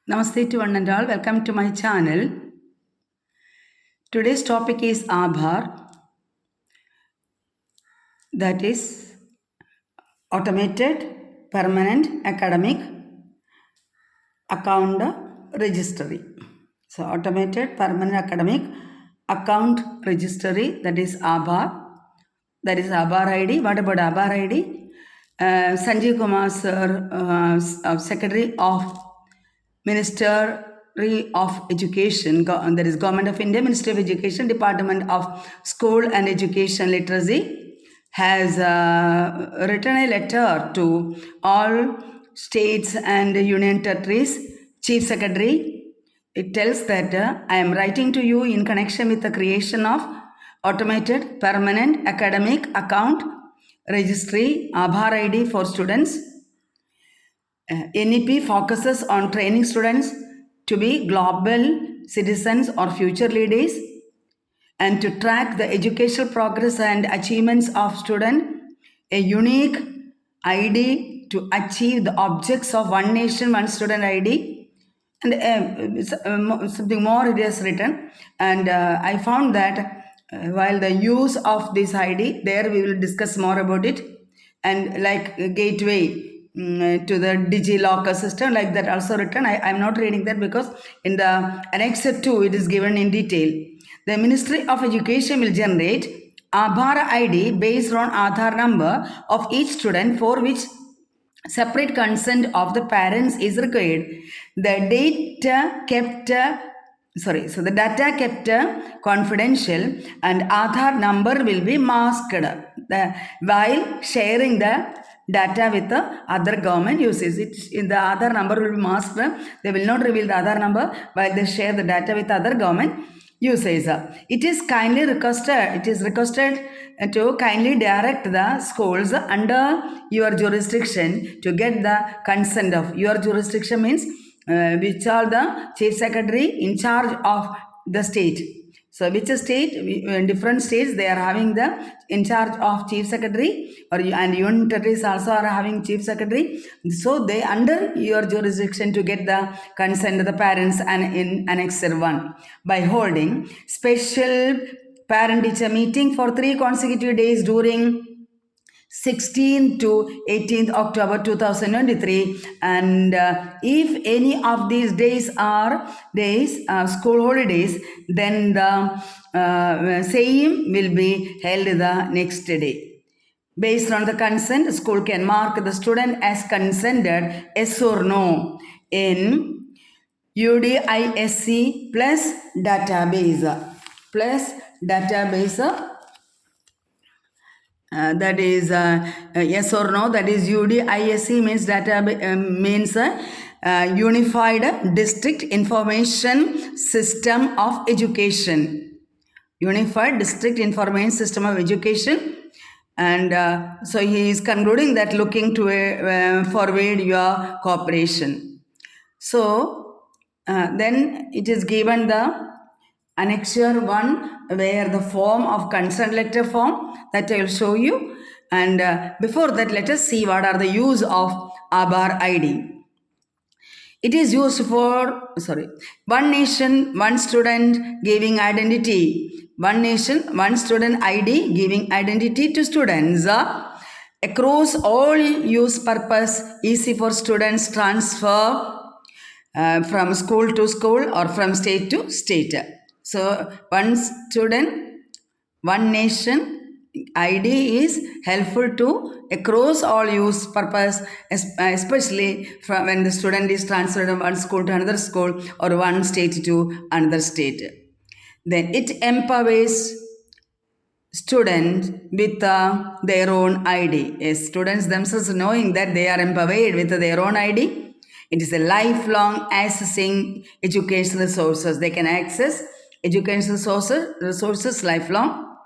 Namaste to one and all. Welcome to my channel. Today's topic is APPAAR, that is Automated Permanent Academic Account Registry. So, Automated Permanent Academic Account Registry, that is APPAAR. That is APPAAR ID. What about APPAAR ID? Sanjeev Kumar sir, Secretary of Ministry of Education, that is Government of India, Ministry of Education, Department of School and Education Literacy, has written a letter to all states and union territories, Chief Secretary. It tells that I am writing to you in connection with the creation of Automated Permanent Academic Account Registry, APPAAR ID for students. NEP focuses on training students to be global citizens or future leaders and to track the educational progress and achievements of students, a unique ID to achieve the objects of One Nation, One Student ID. And something more it is written. And I found that while the use of this ID, there we will discuss more about it. And like gateway, to the DigiLocker system, like that also written. I'm not reading that because in the Annex 2 it is given in detail. The Ministry of Education will generate APPAAR ID based on Aadhaar number of each student for which separate consent of the parents is required. The data kept confidential and Aadhaar number will be masked while sharing the data with the other government uses. In the Aadhaar number will be masked. They will not reveal the Aadhaar number while they share the data with other government uses. It is requested to kindly direct the schools under your jurisdiction to get the consent of. Your jurisdiction means which are the chief secretary in charge of the state. So which state, in different states, they are having the in charge of chief secretary, and union territories also are having chief secretary. So they under your jurisdiction to get the consent of the parents and in Annex 1 by holding special parent-teacher meeting for 3 consecutive days during 16th to 18th October 2023, and if any of these days are school holidays, then the same will be held the next day. Based on the consent, the school can mark the student as consented, yes or no, in UDISC plus database. That is yes or no. That is UDISC means means Unified District Information System of Education. Unified District Information System of Education. And so he is concluding that looking to forward your cooperation. So then it is given the Annexure 1 where the form of consent letter form that I will show you. And before that, let us see what are the use of APPAAR ID. It is used for, One Nation, One Student giving identity. One Nation, One Student ID giving identity to students. Across all use purpose, easy for students transfer from school to school or from state to state. So, one student, one nation ID is helpful to across all use purpose, especially from when the student is transferred from one school to another school or one state to another state. Then it empowers students with their own ID. Yes, students themselves knowing that they are empowered with their own ID. It is a lifelong accessing educational resources. They can access educational resources lifelong.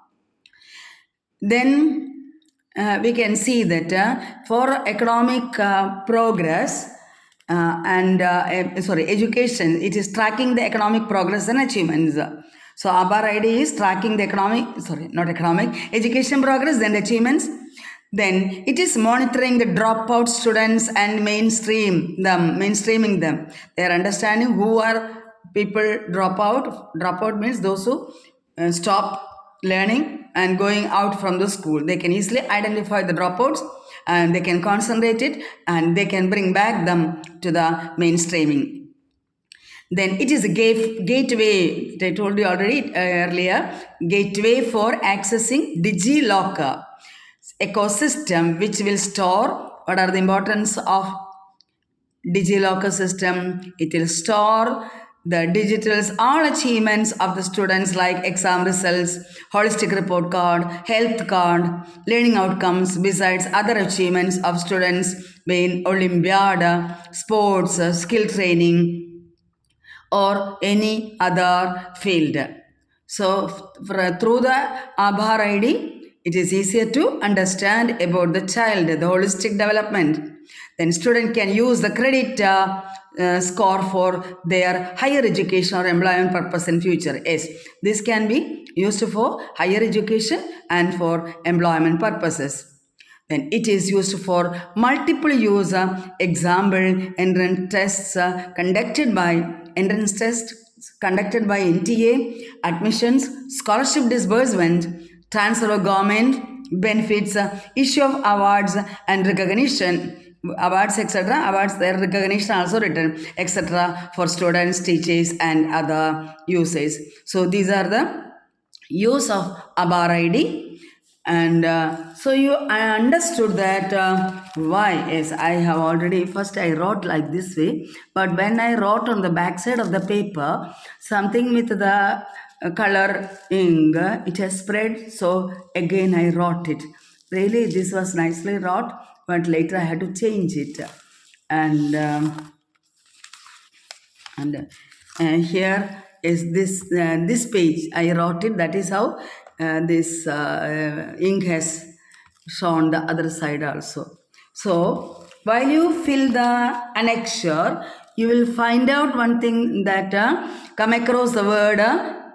Then we can see that for economic progress education, it is tracking the economic progress and achievements. So APPAAR ID is tracking the education progress and achievements. Then it is monitoring the dropout students and mainstreaming them. They are understanding who are people drop out. Dropout means those who stop learning and going out from the school. They can easily identify the dropouts and they can concentrate it and they can bring back them to the mainstreaming. Then it is a gateway, I told you already earlier, gateway for accessing DigiLocker ecosystem, which will store what are the importance of DigiLocker system. It will store the digitals, all achievements of the students like exam results, holistic report card, health card, learning outcomes, besides other achievements of students being Olympiad, sports, skill training, or any other field. So through the APAAR ID, it is easier to understand about the child, the holistic development. Then student can use the credit score for their higher education or employment purpose in future. Yes, this can be used for higher education and for employment purposes. Then it is used for multiple use example entrance tests conducted by NTA, admissions, scholarship disbursement, transfer of government benefits, issue of awards and recognition. Awards, etc. Awards, their recognition also written, etc. for students, teachers, and other uses. So these are the use of APAAR ID. And so I understood that why. Yes, I have already, first I wrote like this way, but when I wrote on the back side of the paper something with the color ink, it has spread, so again I wrote it. Really, this was nicely wrote, but later I had to change it. And here is this page I wrote it. That is how this ink has shown the other side also. So while you fill the annexure, you will find out one thing that come across the word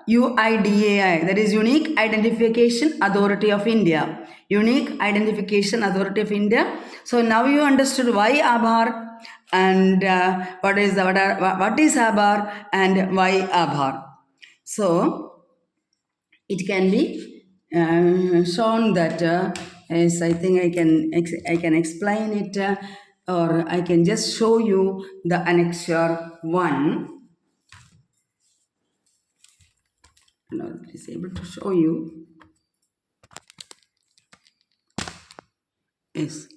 UIDAI, that is Unique Identification Authority of India. Unique Identification Authority of India. So now you understood why APAAR and what is APAAR and why APAAR. So it can be shown that as I think I can explain it or I can just show you the annexure 1. Now it is able to show you. Yes,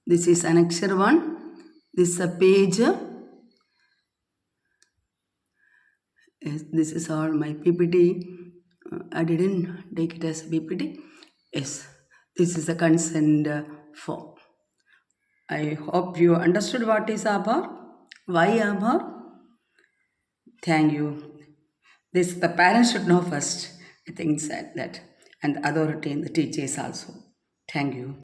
this is annexure 1. This is a page. Yes, this is all my PPT. I didn't take it as PPT. Yes, this is a consent form. I hope you understood what is APAAR. Why APAAR? Thank you. This the parents should know first. I think that and the authority and the teachers also. Thank you.